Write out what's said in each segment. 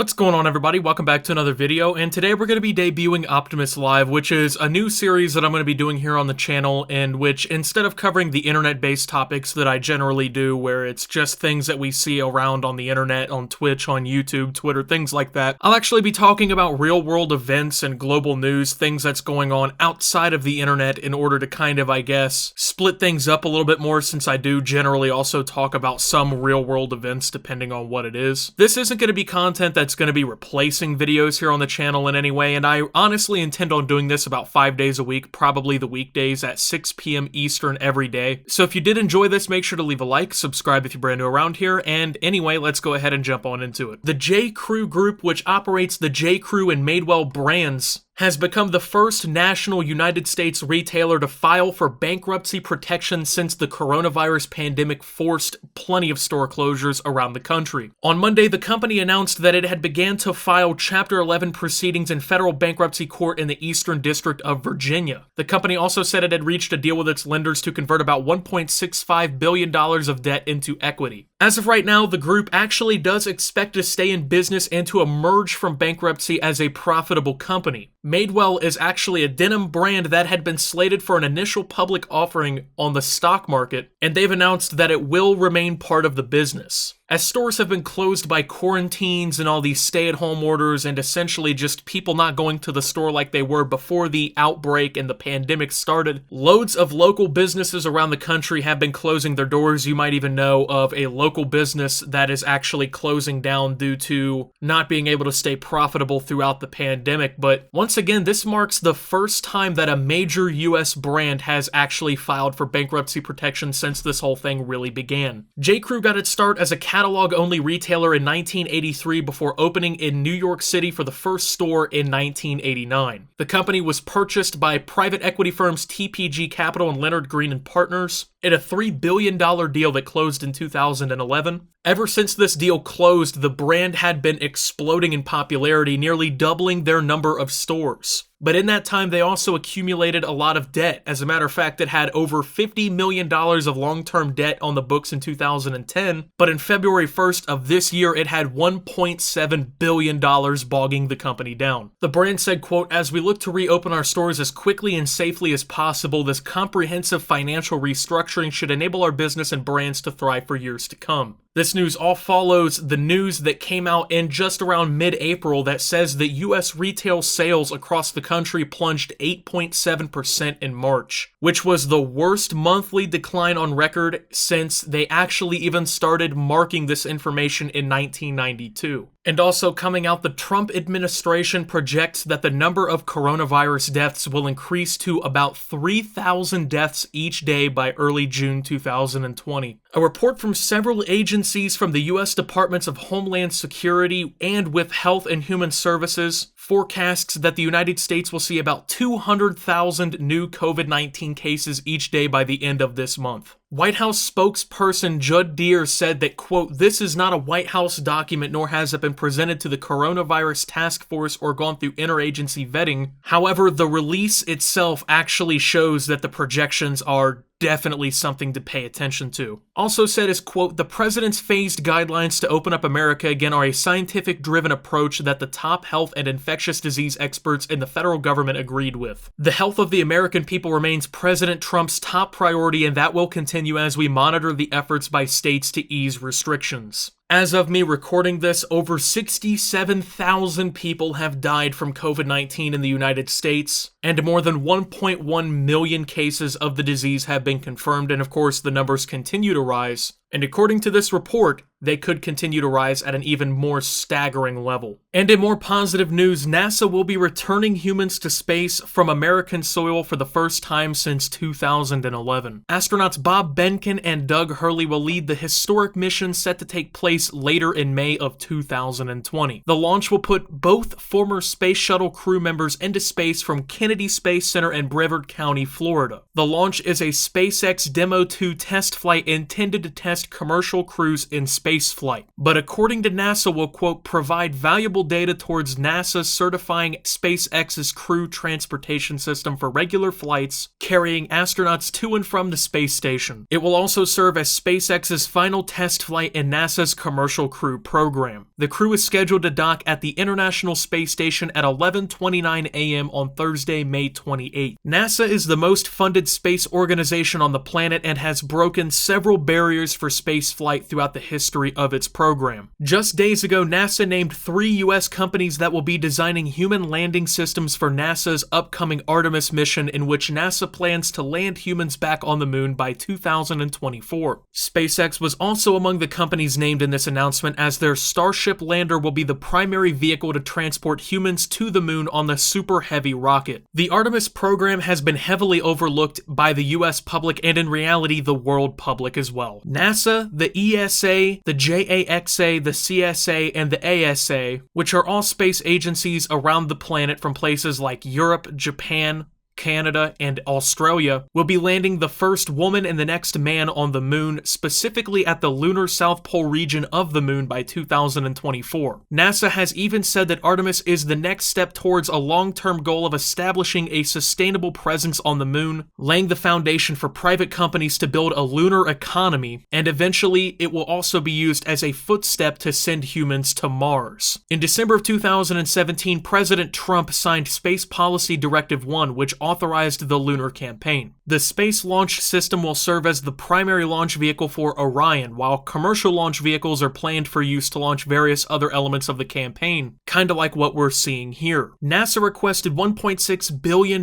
What's going on, everybody? Welcome back to another video, and today we're going to be debuting Optimus Live, which is a new series that I'm going to be doing here on the channel, in which instead of covering the internet-based topics that I generally do, where it's just things that we see around on the internet, on Twitch, on YouTube, Twitter, things like that, I'll actually be talking about real-world events and global news, things that's going on outside of the internet in order to kind of, I guess, split things up a little bit more, since I do generally also talk about some real-world events depending on what it is. This isn't going to be content that's going to be replacing videos here on the channel in any way, and I honestly intend on doing this about 5 days a week, probably the weekdays at 6 p.m. Eastern every day. So if you did enjoy this, make sure to leave a like, subscribe if you're brand new around here, and anyway, let's go ahead and jump on into it. The J.Crew group, which operates the J.Crew and Madewell brands, has become the first national United States retailer to file for bankruptcy protection since the coronavirus pandemic forced plenty of store closures around the country. On Monday, the company announced that it had began to file Chapter 11 proceedings in federal bankruptcy court in the Eastern District of Virginia. The company also said it had reached a deal with its lenders to convert about $1.65 billion of debt into equity. As of right now, the group actually does expect to stay in business and to emerge from bankruptcy as a profitable company. Madewell is actually a denim brand that had been slated for an initial public offering on the stock market, and they've announced that it will remain part of the business. As stores have been closed by quarantines and all these stay-at-home orders and essentially just people not going to the store like they were before the outbreak and the pandemic started, loads of local businesses around the country have been closing their doors. You might even know of a local business that is actually closing down due to not being able to stay profitable throughout the pandemic. But once again, this marks the first time that a major US brand has actually filed for bankruptcy protection since this whole thing really began. J.Crew got its start as a catalog-only retailer in 1983 before opening in New York City for the first store in 1989. The company was purchased by private equity firms TPG Capital and Leonard Green & Partners in a $3 billion deal that closed in 2011. Ever since this deal closed, the brand had been exploding in popularity, nearly doubling their number of stores. But in that time, they also accumulated a lot of debt. As a matter of fact, it had over $50 million of long-term debt on the books in 2010, but in February 1st of this year, it had $1.7 billion bogging the company down. The brand said, quote, "As we look to reopen our stores as quickly and safely as possible, this comprehensive financial restructuring should enable our business and brands to thrive for years to come." This news all follows the news that came out in just around mid-April that says that U.S. retail sales across the country plunged 8.7% in March, which was the worst monthly decline on record since they actually even started marking this information in 1992. And also coming out, the Trump administration projects that the number of coronavirus deaths will increase to about 3,000 deaths each day by early June 2020. A report from several agencies from the U.S. Departments of Homeland Security and with Health and Human Services forecasts that the United States will see about 200,000 new COVID-19 cases each day by the end of this month. White House spokesperson Judd Deere said that, quote, "This is not a White House document, nor has it been presented to the coronavirus task force or gone through interagency vetting. However, the release itself actually shows that the projections are definitely something to pay attention to." Also said is, quote, "The president's phased guidelines to open up America again are a scientific-driven approach that the top health and infectious disease experts in the federal government agreed with. The health of the American people remains President Trump's top priority, and that will continue as we monitor the efforts by states to ease restrictions." As of me recording this, over 67,000 people have died from COVID-19 in the United States, and more than 1.1 million cases of the disease have been confirmed, and of course the numbers continue to rise. And according to this report, they could continue to rise at an even more staggering level. And in more positive news, NASA will be returning humans to space from American soil for the first time since 2011. Astronauts Bob Behnken and Doug Hurley will lead the historic mission set to take place later in May of 2020. The launch will put both former Space Shuttle crew members into space from Kennedy Space Center in Brevard County, Florida. The launch is a SpaceX Demo 2 test flight intended to test commercial crews in space flight, but according to NASA will, quote, "provide valuable data towards NASA certifying SpaceX's crew transportation system for regular flights carrying astronauts to and from the space station. It will also serve as SpaceX's final test flight in NASA's Commercial Crew program. The crew is scheduled to dock at the International Space Station at 11:29 a.m. on Thursday, May 28. NASA is the most funded space organization on the planet and has broken several barriers for space flight throughout the history of its program. Just days ago, NASA named 3 U.S. companies that will be designing human landing systems for NASA's upcoming Artemis mission, in which NASA plans to land humans back on the moon by 2024. SpaceX was also among the companies named in this announcement, as their Starship lander will be the primary vehicle to transport humans to the moon on the Super Heavy rocket. The Artemis program has been heavily overlooked by the US public and in reality the world public as well. NASA, the ESA, the JAXA, the CSA, and the ASA, which are all space agencies around the planet from places like Europe, Japan, Canada, and Australia, will be landing the first woman and the next man on the moon, specifically at the lunar South Pole region of the moon by 2024. NASA has even said that Artemis is the next step towards a long-term goal of establishing a sustainable presence on the moon, laying the foundation for private companies to build a lunar economy, and eventually it will also be used as a footstep to send humans to Mars. In December of 2017, President Trump signed Space Policy Directive 1, which authorized the lunar campaign. The Space Launch System will serve as the primary launch vehicle for Orion, while commercial launch vehicles are planned for use to launch various other elements of the campaign, kinda like what we're seeing here. NASA requested $1.6 billion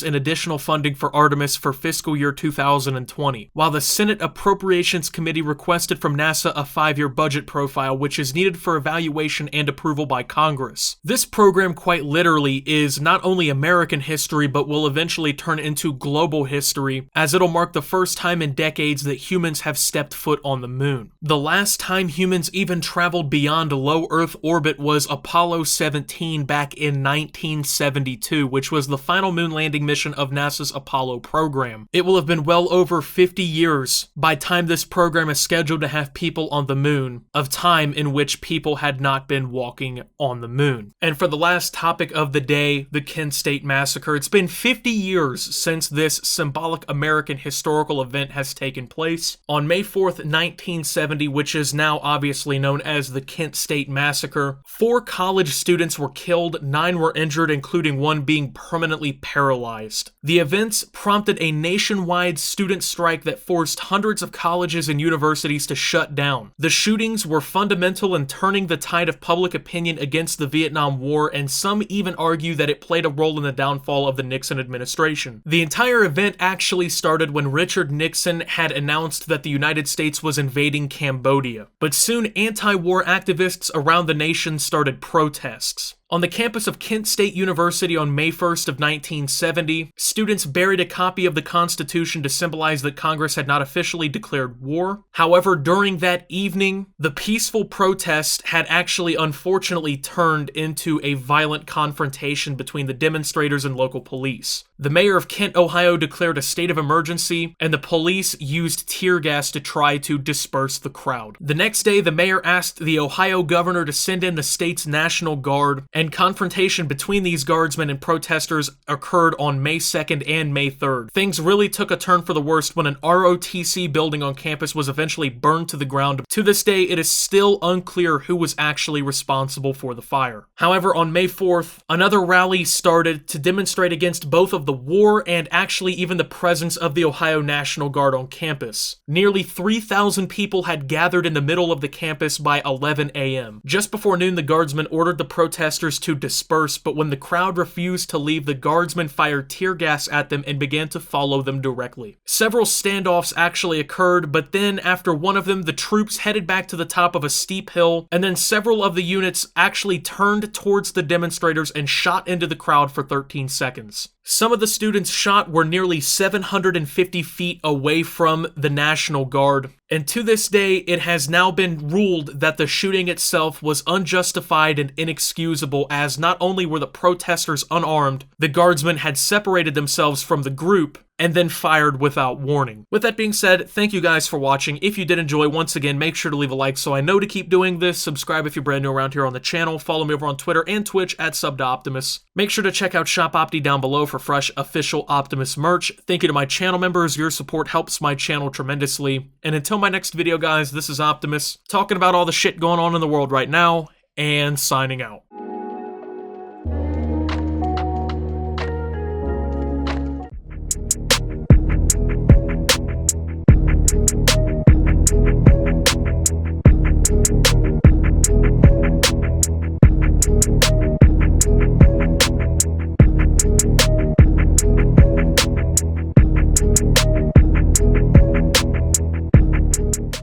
in additional funding for Artemis for fiscal year 2020, while the Senate Appropriations Committee requested from NASA a 5-year budget profile, which is needed for evaluation and approval by Congress. This program quite literally is not only American history, but will eventually turn into global history, as it'll mark the first time in decades that humans have stepped foot on the moon. The last time humans even traveled beyond low Earth orbit was Apollo 17 back in 1972, which was the final moon landing mission of NASA's Apollo program. It will have been well over 50 years by time this program is scheduled to have people on the moon, of time in which people had not been walking on the moon. And for the last topic of the day, the Kent State Massacre, it's been 50 years since this symbolic American historical event has taken place. On May 4th, 1970, which is now obviously known as the Kent State Massacre, 4 college students were killed, 9 were injured, including 1 being permanently paralyzed. The events prompted a nationwide student strike that forced hundreds of colleges and universities to shut down. The shootings were fundamental in turning the tide of public opinion against the Vietnam War, and some even argue that it played a role in the downfall of the Nixon administration. The entire event actually started when Richard Nixon had announced that the United States was invading Cambodia. But soon anti-war activists around the nation started protests. On the campus of Kent State University on May 1st of 1970, students buried a copy of the Constitution to symbolize that Congress had not officially declared war. However, during that evening, the peaceful protest had actually unfortunately turned into a violent confrontation between the demonstrators and local police. The mayor of Kent, Ohio declared a state of emergency, and the police used tear gas to try to disperse the crowd. The next day, the mayor asked the Ohio governor to send in the state's National Guard, and confrontation between these guardsmen and protesters occurred on May 2nd and May 3rd. Things really took a turn for the worst when an ROTC building on campus was eventually burned to the ground. To this day, it is still unclear who was actually responsible for the fire. However, on May 4th, another rally started to demonstrate against both of the war and actually even the presence of the Ohio National Guard on campus. Nearly 3,000 people had gathered in the middle of the campus by 11 a.m. Just before noon, the guardsmen ordered the protesters to disperse, but when the crowd refused to leave, the guardsmen fired tear gas at them and began to follow them directly. Several standoffs actually occurred, but then after one of them, the troops headed back to the top of a steep hill, and then several of the units actually turned towards the demonstrators and shot into the crowd for 13 seconds. Some of the students shot were nearly 750 feet away from the National Guard, and to this day, it has now been ruled that the shooting itself was unjustified and inexcusable, as not only were the protesters unarmed, the guardsmen had separated themselves from the group, and then fired without warning. With that being said, thank you guys for watching. If you did enjoy, once again, make sure to leave a like so I know to keep doing this. Subscribe if you're brand new around here on the channel. Follow me over on Twitter and Twitch at SubToOptimus. Make sure to check out Shop Opti down below for fresh official Optimus merch. Thank you to my channel members. Your support helps my channel tremendously. And until my next video, guys, this is Optimus, talking about all the shit going on in the world right now, and signing out.